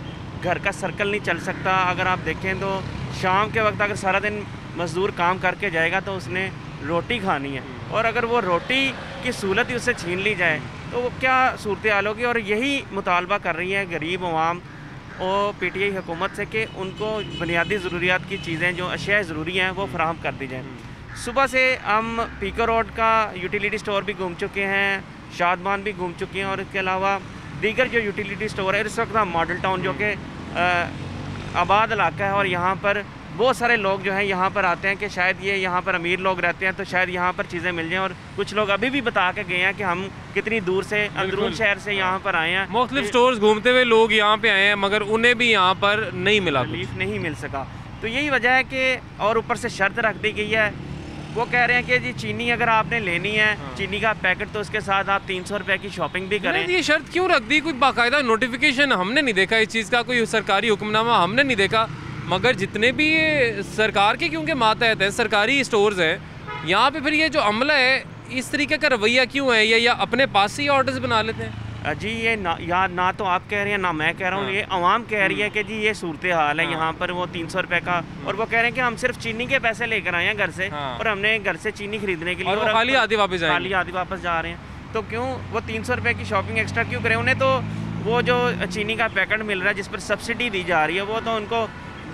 घर का सर्कल नहीं चल सकता। अगर आप देखें तो शाम के वक्त अगर सारा दिन मज़दूर काम करके जाएगा तो उसने रोटी खानी है, और अगर वो रोटी की सहूलत ही उससे छीन ली जाए तो वो क्या सूरत हाल होगी। और यही मुतालबा कर रही है गरीब अवाम और PTI हुकूमत से कि उनको बुनियादी ज़रूरियात की चीज़ें जो अशिया ज़रूरी हैं वो फराहम कर दी जाएँ। सुबह से हम पीकर रोड का यूटिलिटी स्टोर भी घूम चुके हैं, शादमान भी घूम चुके हैं, और इसके अलावा दीगर जो यूटिलिटी स्टोर है, इस वक्त हम मॉडल टाउन जो कि आबाद इलाका है, और यहाँ पर बहुत सारे लोग जो हैं यहाँ पर आते हैं कि शायद ये यहाँ पर अमीर लोग रहते हैं तो शायद यहाँ पर चीज़ें मिल जाएं, और कुछ लोग अभी भी बता के गए हैं कि हम कितनी दूर से अंदरून शहर से यहाँ पर आए हैं। मुख्तलिफ स्टोर्स घूमते हुए लोग यहाँ पे आए हैं मगर उन्हें भी यहाँ पर नहीं मिला, रिलीफ नहीं मिल सका। तो यही वजह है कि, और ऊपर से शर्त रख दी गई है, वो कह रहे हैं कि जी चीनी अगर आपने लेनी है, चीनी का पैकेट, तो उसके साथ आप 300 रुपये की शॉपिंग भी करें। ये शर्त क्यों रख दी? कोई बाकायदा नोटिफिकेशन हमने नहीं देखा इस चीज़ का, कोई सरकारी हुक्मनामा हमने नहीं देखा। मगर जितने भी ये सरकार के क्योंकि मातहत हैं, सरकारी स्टोर्स हैं, यहाँ पे फिर ये जो अमला है इस तरीके का रवैया क्यों है? या अपने पास से ही ऑर्डर्स बना लेते हैं? जी ये ना तो आप कह रहे हैं ना मैं कह रहा हूँ, ये आवाम कह रही है कि जी ये सूरत हाल है यहाँ पर, वो 300 रुपये का, और वो कह रहे हैं कि हम सिर्फ चीनी के पैसे लेकर आए हैं घर से, और हमने घर से चीनी खरीदने के लिए, और खाली आधी वापस जा रहे हैं। तो क्यों वो 300 रुपये की शॉपिंग एक्स्ट्रा क्यों करें? उन्हें तो वो जो चीनी का पैकेट मिल रहा है जिस पर सब्सिडी दी जा रही है वो तो उनको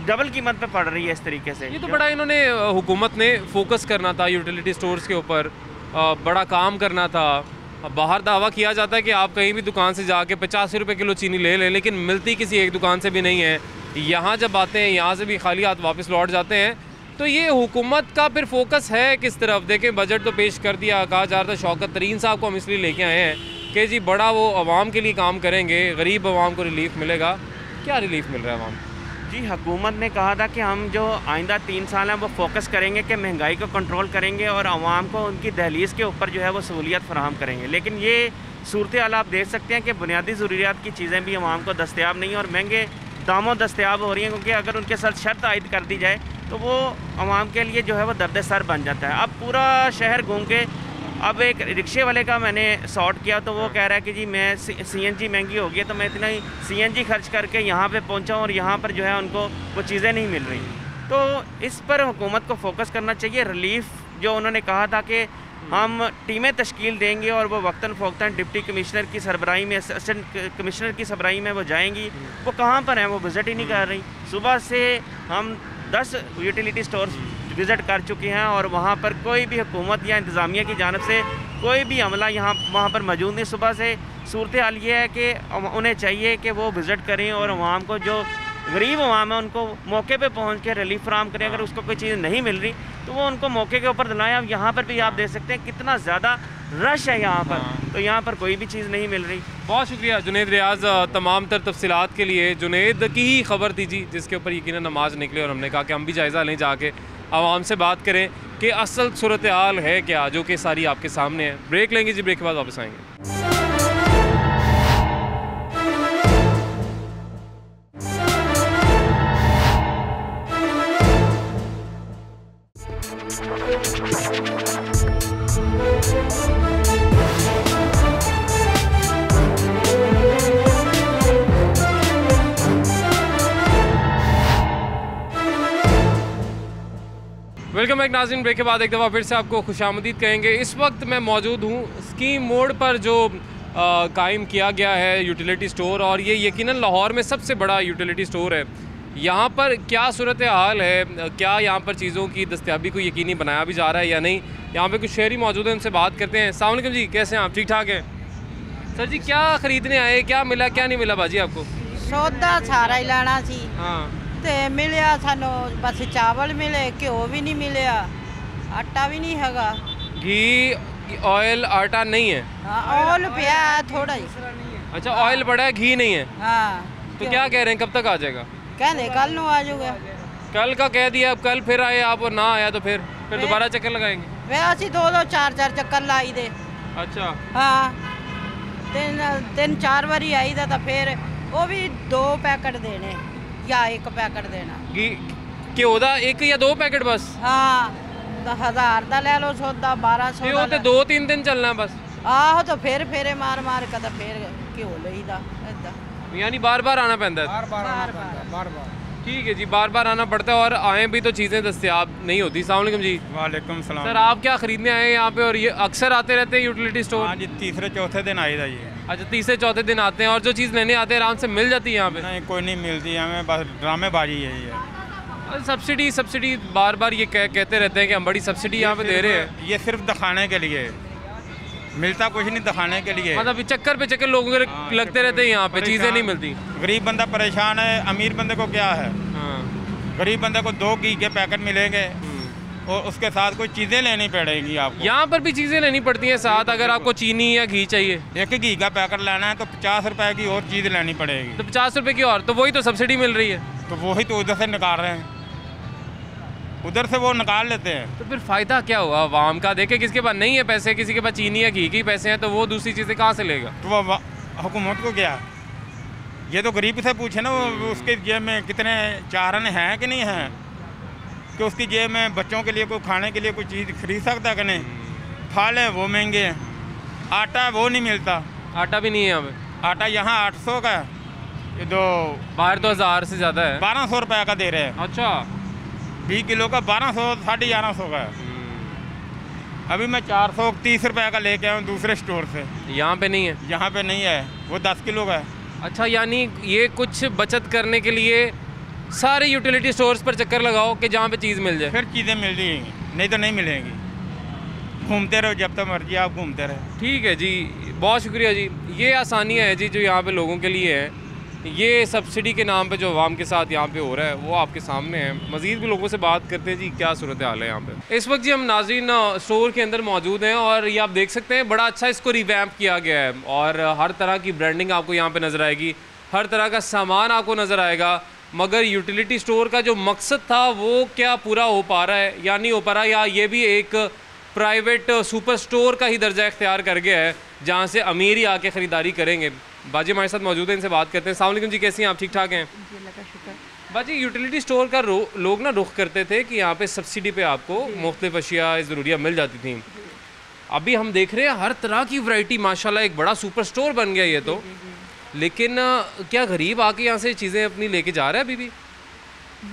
डबल कीमत पे पड़ रही है इस तरीके से। ये तो बड़ा इन्होंने हुकूमत ने फोकस करना था यूटिलिटी स्टोर्स के ऊपर, बड़ा काम करना था। बाहर दावा किया जाता है कि आप कहीं भी दुकान से जाके 85 रुपये किलो चीनी ले लें, लेकिन मिलती किसी एक दुकान से भी नहीं है। यहाँ जब आते हैं यहाँ से भी खाली हाथ वापस लौट जाते हैं। तो ये हुकूमत का फिर फोकस है किस तरफ? देखें बजट तो पेश कर दिया, कहा जा रहा था शौकत तरीन साहब को हम इसलिए लेके आए हैं कि जी बड़ा वो आवाम के लिए काम करेंगे, गरीब आवाम को रिलीफ मिलेगा। क्या रिलीफ मिल रहा है आवाम? जी हुकूमत ने कहा था कि हम जो आइंदा 3 साल हैं वो फोकस करेंगे कि महंगाई को कंट्रोल करेंगे और आवाम को उनकी दहलीज़ के ऊपर जो है वो सहूलियत फराहम करेंगे। लेकिन ये सूरत हाल आप देख सकते हैं कि बुनियादी ज़रूरियात की चीज़ें भी आवाम को दस्तयाब नहीं है, और महंगे दामों दस्तयाब हो रही हैं, क्योंकि अगर उनके साथ शर्त आयद कर दी जाए तो वो आवाम के लिए जो है वो दर्द सर बन जाता है। अब पूरा शहर घूम के अब एक रिक्शे वाले का मैंने सॉर्ट किया तो वो कह रहा है कि जी मैं CNG महंगी हो गई है तो मैं इतना ही CNG खर्च करके यहाँ पे पहुँचा हूँ, और यहाँ पर जो है उनको वो चीज़ें नहीं मिल रही। तो इस पर हुकूमत को फोकस करना चाहिए। रिलीफ जो उन्होंने कहा था कि हम टीमें तश्कील देंगे और वो वक्तन फ़ौक्तन डिप्टी कमिश्नर की सरबराही में, असिस्टेंट कमिश्नर की सरबराही में वो जाएंगी, वो कहाँ पर हैं? वो विज़िट ही नहीं कर रही। सुबह से हम 10 यूटिलिटी स्टोर्स विज़िट कर चुके हैं और वहाँ पर कोई भी हुकूमत या इंतज़ामिया की जानिब से कोई भी अमला वहाँ पर मौजूद नहीं। सुबह से सूरत हाल ये है कि उन्हें चाहिए कि वो विज़िट करें और आवाम को, जो गरीब आवाम है, उनको मौके पे पहुँच के रिलीफ फराहम करें। अगर उसको कोई चीज़ नहीं मिल रही तो वो उनको मौके के ऊपर दिलाएं। अब यहाँ पर भी आप देख सकते हैं कितना ज़्यादा रश है यहाँ पर, तो यहाँ पर कोई भी चीज़ नहीं मिल रही। बहुत शुक्रिया जुनैद रियाज तमाम तर तफसीलात के लिए। जुनैद की ही खबर थी जी जिसके ऊपर यकीनन नमाज निकले, और हमने कहा कि हम भी जायज़ा लें, जाके आवाम से बात करें कि असल सूरत हाल है क्या, जो कि सारी आपके सामने है। ब्रेक लेंगे जी, ब्रेक के बाद वापस आएंगे। वेलकम बैक नाज़रीन। ब्रेक के बाद एक दफ़ा फिर से आपको खुशामदीद कहेंगे। इस वक्त मैं मौजूद हूँ स्कीम मोड़ पर जो कायम किया गया है यूटिलिटी स्टोर, और ये यकीनन लाहौर में सबसे बड़ा यूटिलिटी स्टोर है। यहाँ पर क्या सूरत हाल है, क्या यहाँ पर चीज़ों की दस्तयाबी को यकीनी बनाया भी जा रहा है या नहीं? यहाँ पे कुछ शहरी मौजूद हैं, उनसे बात करते हैं। अस्सलाम वालेकुम जी, कैसे हैं आप? ठीक ठाक हैं सर जी? क्या ख़रीदने आए, क्या मिला क्या नहीं मिला बाजी आपको? सौदा सारा ही लाना सी। हाँ ते मिलिया सानू बस चावल मिले, घ्यो भी नहीं मिलिया, आटा भी नहीं हैगा। घी ऑयल आटा नहीं है? ऑयल पिया थोड़ा ही। अच्छा ऑयल बड़ा है, घी नहीं है? हाँ। तो क्या कह रहे हैं, कब तक आ जाएगा? कहने कल नू आ जाऊगा। कल का कह दिया, अब कल फिर आए आप और ना आया तो फिर दोबारा चक्कर लगाएंगे? वे असी 2-2 4-4 चक्कर लाई दे। अच्छा हाँ, 3-4 बारी आई दा, तो फिर वो भी 2 पैकेट देने। या एक पैकेट देना। घ्यो दा एक या दो पैकेट बस? हाँ 1000 दा ले लो सौदा 1200 दा। ते 2-3 दिन चलना बस? आहो तो फिर फेरे मार मार के फिर घ्यो लईदा इदा। यानी बार-बार आना पैंदा है? बार-बार। ठीक है जी, बार-बार आना पड़ता है और आए भी तो चीज़ें दस्तयाब नहीं होती। अस्सलाम वालेकुम जी। वालेकुम सलाम। सर आप क्या ख़रीदने आए हैं यहाँ पे और ये अक्सर आते रहते हैं यूटिलिटी स्टोर? हाँ जी, तीसरे चौथे दिन आएगा ये। अच्छा, तीसरे चौथे दिन आते हैं और जो चीज़ लेने आते हैं आराम से मिल जाती है यहाँ पे? नहीं, कोई नहीं मिलती हमें, बस ड्रामेबाजी है ये। सब्सिडी बार बार ये कहते रहते हैं कि हम बड़ी सब्सिडी यहाँ पे दे रहे हैं। ये सिर्फ दिखाने के लिए, मिलता कुछ नहीं, दिखाने के लिए। मतलब चक्कर पे चक्कर लोगों के लगते रहते हैं यहाँ पे, चीज़ें नहीं मिलती। गरीब बंदा परेशान है, अमीर बंदे को क्या है? गरीब बंदे को 2 घी के पैकेट मिलेंगे और उसके साथ कोई चीज़ें लेनी पड़ेगी आपको। यहाँ पर भी चीज़ें लेनी पड़ती हैं साथ, अगर आपको चीनी या घी चाहिए। एक घी का पैकेट लेना है तो 50 रुपए की और चीज़ लेनी पड़ेगी। तो 50 रुपए की और, तो वही तो सब्सिडी मिल रही है। तो वही तो उधर से निकाल रहे हैं, उधर से वो निकाल लेते हैं। तो फिर फ़ायदा क्या हुआ आवाम का? देखे किसके पास नहीं है पैसे, किसी के पास चीनी या घी के पैसे हैं, तो वो दूसरी चीज़ें कहाँ से लेगा? तो वो हुकूमत को क्या, ये तो गरीब से पूछे ना, वो उसके जेब में कितने चारन हैं कि नहीं हैं, कि उसकी जेब में बच्चों के लिए कोई खाने के लिए कोई चीज़ खरीद सकता है कि नहीं? फल है वो महंगे हैं, आटा वो नहीं मिलता। आटा भी नहीं है यहाँ पे? आटा यहाँ 800 का है, ये तो बाहर तो 1000 से ज़्यादा है। 1200 रुपये का दे रहे हैं। अच्छा, 20 किलो का 1200 1150 का है। अभी मैं 430 रुपये का लेके आया हूँ दूसरे स्टोर से। यहाँ पे नहीं है? यहाँ पे नहीं है, वो 10 किलो का है। अच्छा, यानी ये कुछ बचत करने के लिए सारे यूटिलिटी स्टोर्स पर चक्कर लगाओ कि जहाँ पे चीज़ मिल जाए, फिर चीज़ें मिल जाएंगी, नहीं तो नहीं मिलेंगी। घूमते रहो जब तक मर्जी आप घूमते रहे। ठीक है जी, बहुत शुक्रिया जी। ये आसानियाँ हैं जी जो यहाँ पे लोगों के लिए है। ये सब्सिडी के नाम पे जो आवाम के साथ यहाँ पे हो रहा है वो आपके सामने है। मज़ीद भी लोगों से बात करते हैं जी क्या सूरत हाल है यहाँ पे। इस वक्त जी हम नाज़रीन स्टोर के अंदर मौजूद हैं और ये आप देख सकते हैं बड़ा अच्छा इसको रिवैम्प किया गया है और हर तरह की ब्रांडिंग आपको यहाँ पे नज़र आएगी, हर तरह का सामान आपको नज़र आएगा। मगर यूटिलिटी स्टोर का जो मकसद था वो क्या पूरा हो पा रहा है या नहीं हो पा रहा, या ये भी एक प्राइवेट सुपर स्टोर का ही दर्जा इख्तियार कर गया है जहाँ से अमीर ही आके ख़रीदारी करेंगे। बाजी हमारे साथ मौजूद हैं, इनसे बात करते हैं। अस्सलाम वालेकुम जी, कैसी हैं आप? ठीक ठाक हैं? बाजी, यूटिलिटी स्टोर का लोग ना रुख करते थे कि यहाँ पे सब्सिडी पे आपको मुख्तलिफ अशिया ज़रूरिया मिल जाती थी। अभी हम देख रहे हैं हर तरह की वैरायटी, माशाल्लाह एक बड़ा सुपर स्टोर बन गया ये तो। लेकिन क्या गरीब आके यहाँ से चीज़ें अपनी लेके जा रहा है अभी भी?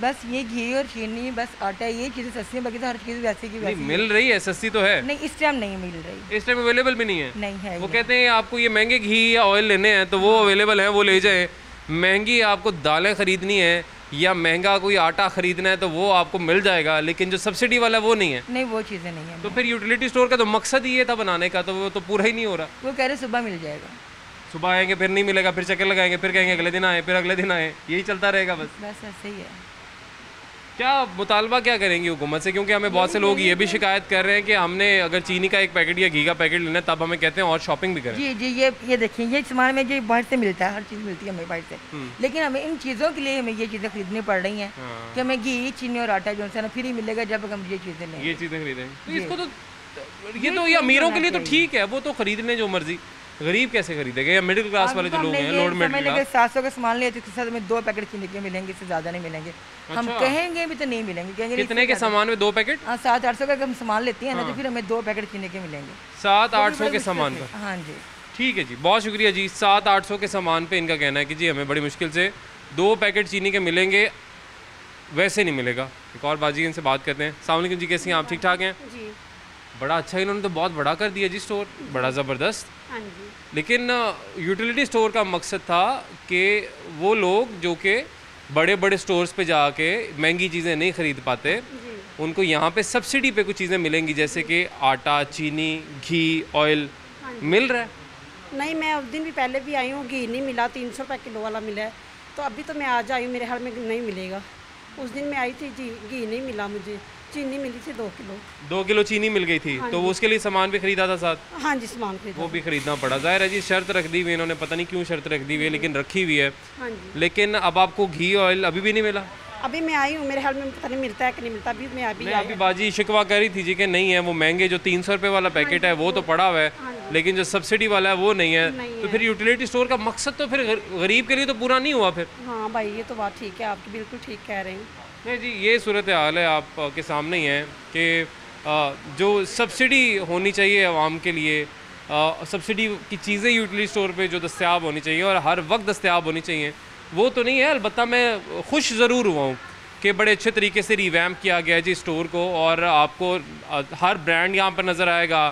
बस ये घी और चीनी, बस आटा, ये चीज़ें सस्ती हैं, बाकी तो हर चीज़ वैसे की वैसे मिल रही है। सस्ती तो है? नहीं, इस टाइम नहीं मिल रही। इस टाइम अवेलेबल भी नहीं है? नहीं है। वो कहते हैं आपको ये महंगे घी या ऑयल लेने हैं तो वो अवेलेबल है, वो ले जाएं। महंगी आपको दालें ख़रीदनी है या महंगा कोई आटा ख़रीदना है तो वो आपको मिल जाएगा, लेकिन जो सब्सिडी वाला वो नहीं है। नहीं, वो चीज़ें नहीं है। तो फिर यूटिलिटी स्टोर का तो मकसद ही ये था बनाने का, तो वो तो पूरा ही नहीं हो रहा। वो कह रहे सुबह मिल जाएगा। सुबह आएंगे फिर नहीं मिलेगा, फिर चक्कर लगाएंगे, फिर कहेंगे अगले दिन आए, फिर अगले दिन आए, यही चलता रहेगा बस ऐसे ही है। क्या मुतालबा क्या करेंगे हुकूमत से? क्योंकि हमें बहुत से लोग ये भी शिकायत कर रहे हैं कि हमने अगर चीनी का एक पैकेट या घी का पैकेट लेना है तब हमें कहते हैं और शॉपिंग भी करें। जी जी, ये देखिए, ये सामान में जो बाहर से मिलता है, हर चीज़ मिलती है हमें बाहर से, लेकिन हमें इन चीज़ों के लिए हमें ये चीज़ें खरीदनी पड़ रही हैं कि हमें घी, चीनी और आटा जो है ना फ्री मिलेगा जब हम ये चीज़ें लें, ये चीज़ें खरीदें। इसको तो ये अमीरों के लिए तो ठीक है, वो तो खरीदने जो मर्जी। गरीब कैसे खरीदेगा या मिडिल क्लास वाले जो लोग हैं, लोअर मिडिल क्लास? 700 का सामान लिया तो उसके साथ में 2 पैकेट चीनी के मिलेंगे, इससे ज़्यादा नहीं मिलेंगे। हम कहेंगे भी तो नहीं मिलेंगे, कहेंगे कितने के सामान में 2 पैकेट? हाँ, 700-800 का हम सामान लेते हैं ना तो फिर हमें 2 पैकेट चीनी के मिलेंगे 700-800 के सामान पर। हाँ जी, ठीक है जी, बहुत शुक्रिया जी। 700-800 के सामान पे इनका कहना है कि जी हमें बड़ी मुश्किल से 2 पैकेट चीनी के मिलेंगे, वैसे नहीं मिलेगा। एक और बाजी इनसे बात करते हैं। अस्सलाम वालेकुम जी, कैसी हैं आप? ठीक ठाक हैं जी। बड़ा अच्छा, इन्होंने तो बहुत बड़ा कर दिया जी स्टोर, बड़ा ज़बरदस्त। हाँ जी। लेकिन यूटिलिटी स्टोर का मकसद था कि वो लोग जो कि बड़े बड़े स्टोर्स पे जाके महंगी चीज़ें नहीं ख़रीद पाते, उनको यहाँ पे सब्सिडी पे कुछ चीज़ें मिलेंगी, जैसे कि आटा, चीनी, घी, ऑयल मिल रहा है। नहीं, मैं उस दिन भी पहले भी आई हूँ, घी नहीं मिला, 300 रुपये किलो वाला मिला है। तो अभी तो मैं आज आई हूँ, मेरे हाल में नहीं मिलेगा। उस दिन मैं आई थी जी, घी नहीं मिला मुझे, चीनी मिली थी 2 किलो। 2 किलो चीनी मिल गई थी। हाँ तो उसके लिए सामान भी खरीदा था साथ? हाँ जी, सामान खरीदा, वो भी खरीदना पड़ा। जाहिर है जी, शर्त रख दी हुई इन्होंने, पता नहीं क्यों शर्त रख दी हुई है, लेकिन रखी हुई है। हाँ जी। लेकिन अब आपको घी ऑयल अभी भी नहीं मिला? अभी मैं आई हूँ, मेरे हाल में पता नहीं मिलता है कि नहीं मिलता। अभी मैं अभी बाजी शिकवा करी थी जी कि नहीं है वो महंगे, जो 300 रुपये वाला पैकेट है वो तो पड़ा हुआ है, लेकिन जो सब्सिडी वाला है वो नहीं है। तो फिर यूटिलिटी स्टोर का मकसद तो फिर गरीब के लिए तो पूरा नहीं हुआ फिर। हाँ भाई, ये तो बात ठीक है आपकी, बिल्कुल ठीक कह रहे हैं। नहीं जी, ये सूरत हाल है आपके सामने ही है कि जो सब्सिडी होनी चाहिए आवाम के लिए, सब्सिडी की चीज़ें यूटिलिटी स्टोर पे जो दस्तयाब होनी चाहिए और हर वक्त दस्तयाब होनी चाहिए, वो तो नहीं है। अलबत्ता मैं खुश ज़रूर हुआ हूँ कि बड़े अच्छे तरीके से रिवैम्प किया गया है जी स्टोर को, और आपको हर ब्रांड यहाँ पर नज़र आएगा,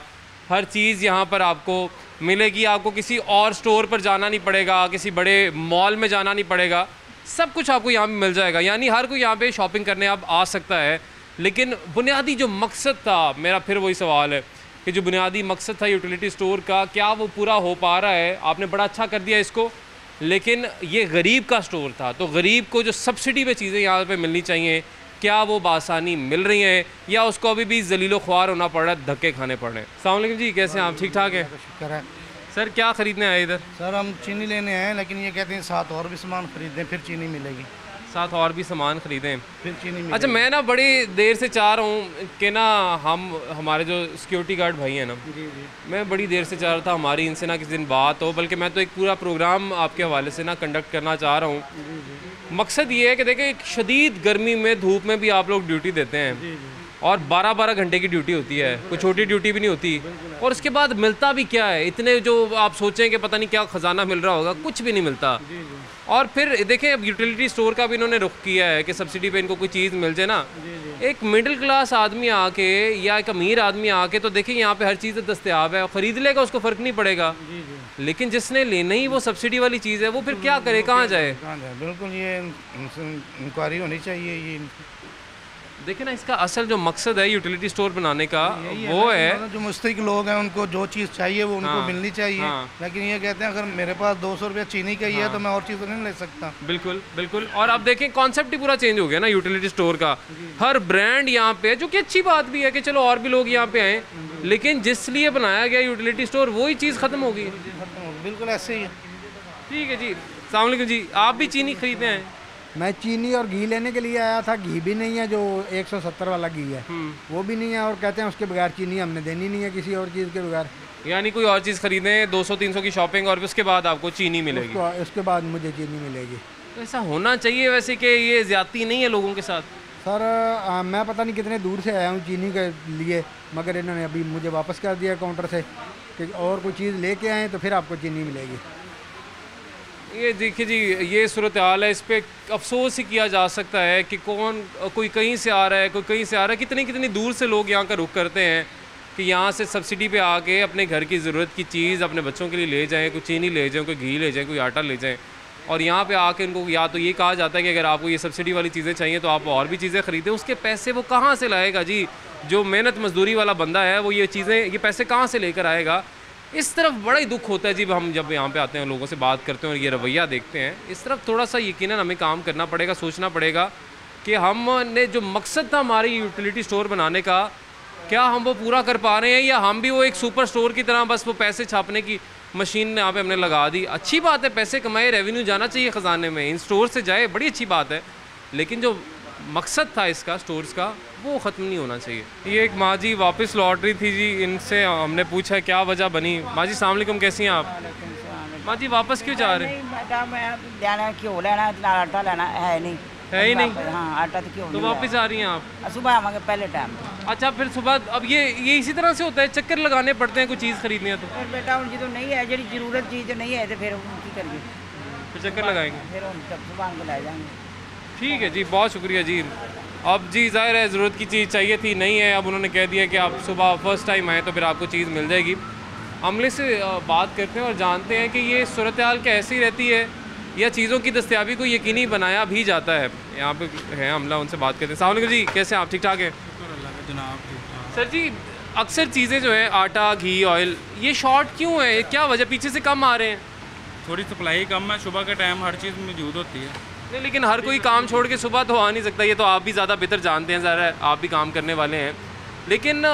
हर चीज़ यहाँ पर आपको मिलेगी। आपको किसी और स्टोर पर जाना नहीं पड़ेगा, किसी बड़े मॉल में जाना नहीं पड़ेगा, सब कुछ आपको यहाँ पर मिल जाएगा। यानी हर कोई यहाँ पे शॉपिंग करने अब आ सकता है। लेकिन बुनियादी जो मकसद था, मेरा फिर वही सवाल है कि जो बुनियादी मकसद था यूटिलिटी स्टोर का, क्या वो पूरा हो पा रहा है? आपने बड़ा अच्छा कर दिया इसको, लेकिन ये गरीब का स्टोर था, तो गरीब को जो सब्सिडी पे चीज़ें यहाँ पे मिलनी चाहिए, क्या वो बासानी मिल रही हैं या उसको अभी भी जलीलो ख्वार होना पड़ रहा है, धक्के खाने पड़ रहे हैं? अस्सलाम वालेकुम जी, कैसे हैं आप? ठीक ठाक है? शुक्र है सर। क्या ख़रीदने आए इधर? सर हम चीनी लेने आए हैं, लेकिन ये कहते हैं साथ और भी सामान खरीदें फिर चीनी मिलेगी। साथ और भी सामान ख़रीदें फिर चीनी मिलेगी। अच्छा, मैं ना बड़ी देर से चाह रहा हूँ कि ना हमारे जो सिक्योरिटी गार्ड भाई हैं ना, मैं बड़ी देर से चाह रहा था हमारी इनसे ना किसी दिन बात हो, बल्कि मैं तो एक पूरा प्रोग्राम आपके हवाले से ना कंडक्ट करना चाह रहा हूँ। मकसद ये है कि देखें, एक शदीद गर्मी में धूप में भी आप लोग ड्यूटी देते हैं और 12-12 घंटे की ड्यूटी होती है, कोई छोटी ड्यूटी भी नहीं होती, और उसके बाद मिलता भी क्या है? इतने जो आप सोचें कि पता नहीं क्या ख़जाना मिल रहा होगा, कुछ भी नहीं मिलता। और फिर देखें, अब यूटिलिटी स्टोर का भी इन्होंने रुख किया है कि सब्सिडी पे इनको कोई चीज़ मिल जाए ना। एक मिडिल क्लास आदमी आके या एक अमीर आदमी आके तो देखिए यहाँ पे हर चीज़ दस्तयाब है, ख़रीद लेगा, उसको फ़र्क नहीं पड़ेगा। लेकिन जिसने लेना ही वो सब्सिडी वाली चीज़ है, वो फिर क्या करे, कहाँ जाए? बिल्कुल, ये इंक्वायरी होनी चाहिए। ये देखिए ना, इसका असल जो मकसद है यूटिलिटी स्टोर बनाने का वो है जो मुस्तहिक लोग हैं उनको जो चीज़ चाहिए वो उनको मिलनी चाहिए। लेकिन ये कहते हैं अगर मेरे पास 200 रुपया चीनी का ही है तो मैं और चीज़ तो नहीं ले सकता। बिल्कुल बिल्कुल। और अब देखें, कॉन्सेप्ट ही पूरा चेंज हो गया ना यूटिलिटी स्टोर का। हर ब्रांड यहाँ पे है, जो कि अच्छी बात भी है कि चलो और भी लोग यहाँ पे आए, लेकिन जिस लिए बनाया गया यूटिलिटी स्टोर वही चीज़ ख़त्म हो गई। बिल्कुल ऐसे ही है। ठीक है जी। अस्सलाम वालेकुम जी, आप भी चीनी खरीदे हैं? मैं चीनी और घी लेने के लिए आया था। घी भी नहीं है, जो 170 वाला घी है वो भी नहीं है, और कहते हैं उसके बगैर चीनी हमने देनी नहीं है किसी और चीज़ के बगैर। यानी कोई और चीज़ खरीदें, 200-300 की शॉपिंग, और उसके बाद आपको चीनी मिलेगी? उसके बाद मुझे चीनी मिलेगी। तो ऐसा होना चाहिए वैसे कि ये ज़्यादती नहीं है लोगों के साथ? सर मैं पता नहीं कितने दूर से आया हूँ चीनी के लिए, मगर इन्होंने अभी मुझे वापस कर दिया काउंटर से कि और कोई चीज़ लेके आएँ तो फिर आपको चीनी मिलेगी। ये देखिए जी, ये सूरत हाल है। इस पर अफसोस ही किया जा सकता है कि कोई कहीं से आ रहा है, कोई कहीं से आ रहा है। कितनी दूर से लोग यहाँ का रुख करते हैं कि यहाँ से सब्सिडी पे आके अपने घर की ज़रूरत की चीज़ अपने बच्चों के लिए ले जाएं, कोई चीनी ले जाएं, कोई घी ले जाएं, कोई आटा ले जाएं, और यहाँ पे आके उनको या तो ये कहा जाता है कि अगर आपको ये सब्सिडी वाली चीज़ें चाहिए तो आप और भी चीज़ें ख़रीदें। उसके पैसे वो कहाँ से लाएगा जी? जो मेहनत मजदूरी वाला बंदा है वो ये पैसे कहाँ से लेकर आएगा? इस तरफ बड़ा ही दुख होता है जी। हम जब यहाँ पे आते हैं, लोगों से बात करते हैं और ये रवैया देखते हैं, इस तरफ थोड़ा सा यकीनन हमें काम करना पड़ेगा, सोचना पड़ेगा कि हमने जो मकसद था हमारी यूटिलिटी स्टोर बनाने का, क्या हम वो पूरा कर पा रहे हैं, या हम भी वो एक सुपर स्टोर की तरह बस वो पैसे छापने की मशीन यहाँ पे हमने लगा दी। अच्छी बात है, पैसे कमाए, रेवेन्यू जाना चाहिए ख़जाने में, इन स्टोर से जाए, बड़ी अच्छी बात है, लेकिन जो मकसद था इसका स्टोर्स का वो ख़त्म नहीं होना चाहिए। ये एक माँ जी वापस लौट रही थी जी, इनसे हमने पूछा क्या वजह बनी। माँ जी अस्सलाम वालेकुम, कैसी हैं आप? माँ जी वापस क्यों जा रहे हैं? मैं घ्यो लेना, आटा लेना है नहीं, है ही नहीं। हाँ, आटा तो क्यों तो वापस आ रही हैं आप? सुबह आवांगे पहले टाइम। अच्छा, फिर सुबह अब ये इसी तरह से होता है, चक्कर लगाने पड़ते हैं कोई चीज़ खरीदनी है तो? बेटा उनकी तो नहीं है, जी जरूरत चीज़ नहीं है तो फिर उनकी करिए, फिर चक्कर लगाएंगे, फिर सुबह को ले जाएंगे। ठीक है जी, बहुत शुक्रिया जी। अब जी जाहिर है ज़रूरत की चीज़ चाहिए थी, नहीं है, अब उन्होंने कह दिया कि आप सुबह फर्स्ट टाइम आए तो फिर आपको चीज़ मिल जाएगी। अमले से बात करते हैं और जानते हैं कि ये सूरत हाल कैसी रहती है या चीज़ों की दस्तयाबी को यकीनी बनाया भी जाता है। यहाँ पे है अमला, उनसे बात करते हैं। अस्सलाम वालेकुम जी, कैसे हैं आप? ठीक ठाक हैं सर जी। अक्सर चीज़ें जो है आटा, घी, ऑयल, ये शॉर्ट क्यों है, क्या वजह, पीछे से कम आ रहे हैं? थोड़ी सप्लाई कम है, सुबह के टाइम हर चीज़ मौजूद होती है। नहीं, लेकिन हर कोई काम छोड़ के सुबह तो आ नहीं सकता, ये तो आप भी ज़्यादा बेहतर जानते हैं, ज़रा आप भी काम करने वाले हैं। लेकिन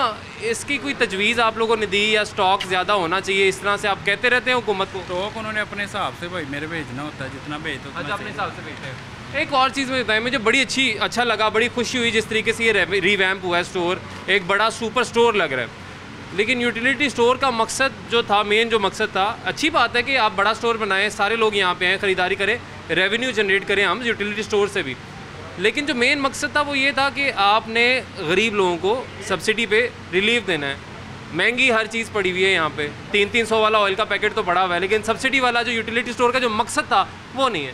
इसकी कोई तजवीज़ आप लोगों ने दी या स्टॉक ज़्यादा होना चाहिए, इस तरह से आप कहते रहते हैं हुकूमत को? स्टॉक उन्होंने अपने हिसाब से भाई मेरे भेजना होता है, जितना भेज दो अच्छा अपने हिसाब से भेजते हैं। एक और चीज़ में बताएं, मुझे बड़ी अच्छा लगा, बड़ी खुशी हुई जिस तरीके से ये रीवैम्प हुआ है स्टोर, एक बड़ा सुपर स्टोर लग रहा है। लेकिन यूटिलिटी स्टोर का मकसद जो था, मेन जो मकसद था, अच्छी बात है कि आप बड़ा स्टोर बनाएं, सारे लोग यहाँ पे आएँ, ख़रीदारी करें, रेवेन्यू जनरेट करें हम यूटिलिटी स्टोर से भी। लेकिन जो मेन मकसद था वो ये था कि आपने गरीब लोगों को सब्सिडी पे रिलीफ देना है। महंगी हर चीज़ पड़ी हुई है यहाँ पे, 300 वाला ऑयल का पैकेट तो पड़ा हुआ है, लेकिन सब्सिडी वाला जो यूटिलिटी स्टोर का जो मकसद था वो नहीं है।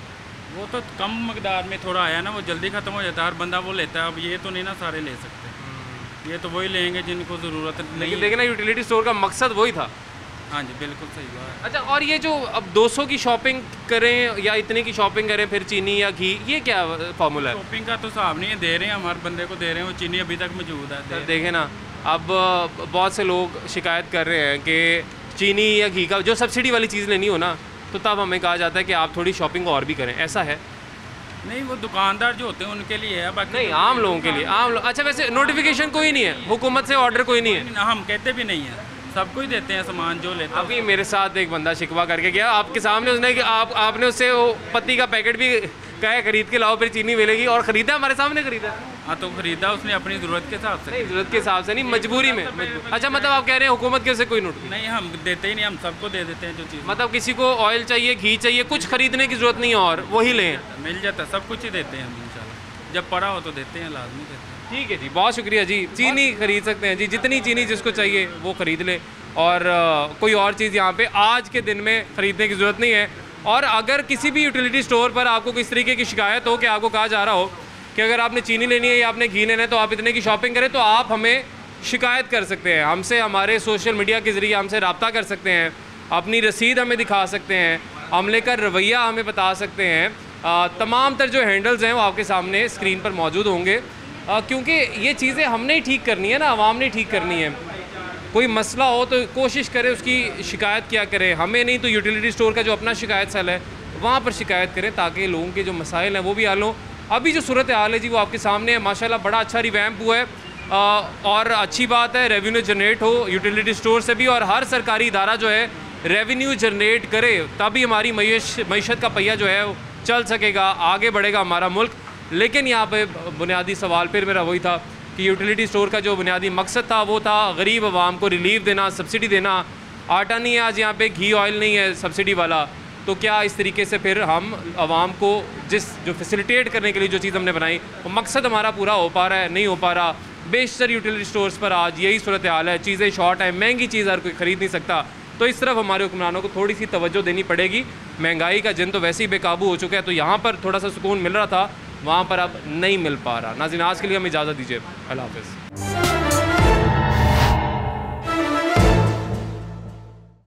वो तो कम मकदार में थोड़ा आया ना, वो जल्दी ख़त्म हो जाता है, हर बंदा वो लेता है। अब ये तो नहीं ना सारे ले सकते, ये तो वही लेंगे जिनको ज़रूरत है। लेकिन देखना यूटिलिटी स्टोर का मकसद वही था। हाँ जी बिल्कुल सही बात है। अच्छा, और ये जो अब 200 की शॉपिंग करें या इतने की शॉपिंग करें फिर चीनी या घी, ये क्या फार्मूला है? शॉपिंग का तो हिसाब नहीं है, दे रहे हैं हमारे बंदे को, दे रहे हैं, वो चीनी अभी तक मौजूद है। देखें ना, अब बहुत से लोग शिकायत कर रहे हैं कि चीनी या घी का जो सब्सिडी वाली चीज़ लेनी हो ना, तो तब हमें कहा जाता है कि आप थोड़ी शॉपिंग और भी करें। ऐसा है? नहीं, वो दुकानदार जो होते हैं उनके लिए है, बाकी नहीं आम लोगों के लिए। आम लोग, अच्छा वैसे नोटिफिकेशन कोई नहीं है, हुकूमत से ऑर्डर कोई नहीं है? हम कहते भी नहीं है, सबको ही देते हैं सामान जो लेते हैं। अभी मेरे साथ एक बंदा शिकवा करके गया आपके सामने, उसने कि आपने उससे वो पत्ती का पैकेट भी कहा खरीद के लाओ फिर चीनी मिलेगी, और ख़रीदा, हमारे सामने ख़रीदा। हाँ तो ख़रीदा उसने अपनी ज़रूरत के हिसाब से। नहीं, ज़रूरत के हिसाब से नहीं, मजबूरी में। अच्छा, मतलब आप कह रहे हैं हुकूमत के से कोई नोट नहीं, हम देते ही नहीं, हम सबको दे देते हैं जो चीज़। मतलब किसी को ऑयल चाहिए, घी चाहिए, कुछ खरीदने की ज़रूरत नहीं है और वही लें, मिल जाता है, सब कुछ ही देते हैं हम इंशाल्लाह, जब पड़ा हो तो देते हैं, लाजमी देते हैं। ठीक है जी, बहुत शुक्रिया जी। चीनी खरीद सकते हैं जी, जितनी चीनी जिसको चाहिए वो ख़रीद ले, और कोई और चीज़ यहाँ पे आज के दिन में ख़रीदने की ज़रूरत नहीं है। और अगर किसी भी यूटिलिटी स्टोर पर आपको किस तरीके की शिकायत हो कि आपको कहा जा रहा हो कि अगर आपने चीनी लेनी है या आपने घी लेना है तो आप इतने की शॉपिंग करें, तो आप हमें शिकायत कर सकते हैं, हमसे हमारे सोशल मीडिया के ज़रिए हमसे रब्ता कर सकते हैं, अपनी रसीद हमें दिखा सकते हैं, अमले का रवैया हमें बता सकते हैं। तमाम तर जो हैंडल्स हैं वो आपके सामने स्क्रीन पर मौजूद होंगे, क्योंकि ये चीज़ें हमने ही ठीक करनी है ना, आवाम ने ठीक करनी है। कोई मसला हो तो कोशिश करें उसकी शिकायत क्या करें, हमें नहीं तो यूटिलिटी स्टोर का जो अपना शिकायत सेल है वहाँ पर शिकायत करें, ताकि लोगों के जो मसाइल हैं वो भी हल हों। अभी जो सूरत हाल है जी वो आपके सामने है, माशाल्लाह बड़ा अच्छा रिवैम्प हुआ है, और अच्छी बात है, रेवेन्यू जनरेट हो यूटिलिटी स्टोर से भी, और हर सरकारी इदारा जो है रेवेन्यू जनरेट करे, तभी हमारी मईशत का पहिया जो है वो चल सकेगा, आगे बढ़ेगा हमारा मुल्क। लेकिन यहाँ पे बुनियादी सवाल फिर मेरा वही था कि यूटिलिटी स्टोर का जो बुनियादी मकसद था वो था गरीब आवाम को रिलीफ देना, सब्सिडी देना। आटा नहीं है आज यहाँ पे, घी ऑयल नहीं है सब्सिडी वाला, तो क्या इस तरीके से फिर हम आवाम को जो फैसिलिटेट करने के लिए जो चीज़ हमने बनाई वो मकसद हमारा पूरा हो पा रहा है? नहीं हो पा रहा। बेशतर यूटिलिटी स्टोर्स पर आज यही सूरत हाल है, चीज़ें शॉर्ट हैं, महंगी चीज़ हर कोई ख़रीद नहीं सकता, तो इस तरफ हमारे हुक्मरानों को थोड़ी सी तवज्जो देनी पड़ेगी। महंगाई का जिन तो वैसे ही बेकाबू हो चुका है, तो यहाँ पर थोड़ा सा सुकून मिल रहा था, वहाँ पर अब नहीं मिल पा रहा। नाज़रीन, आज के लिए हमें इजाज़त दीजिए, अल्लाह हाफ़िज़।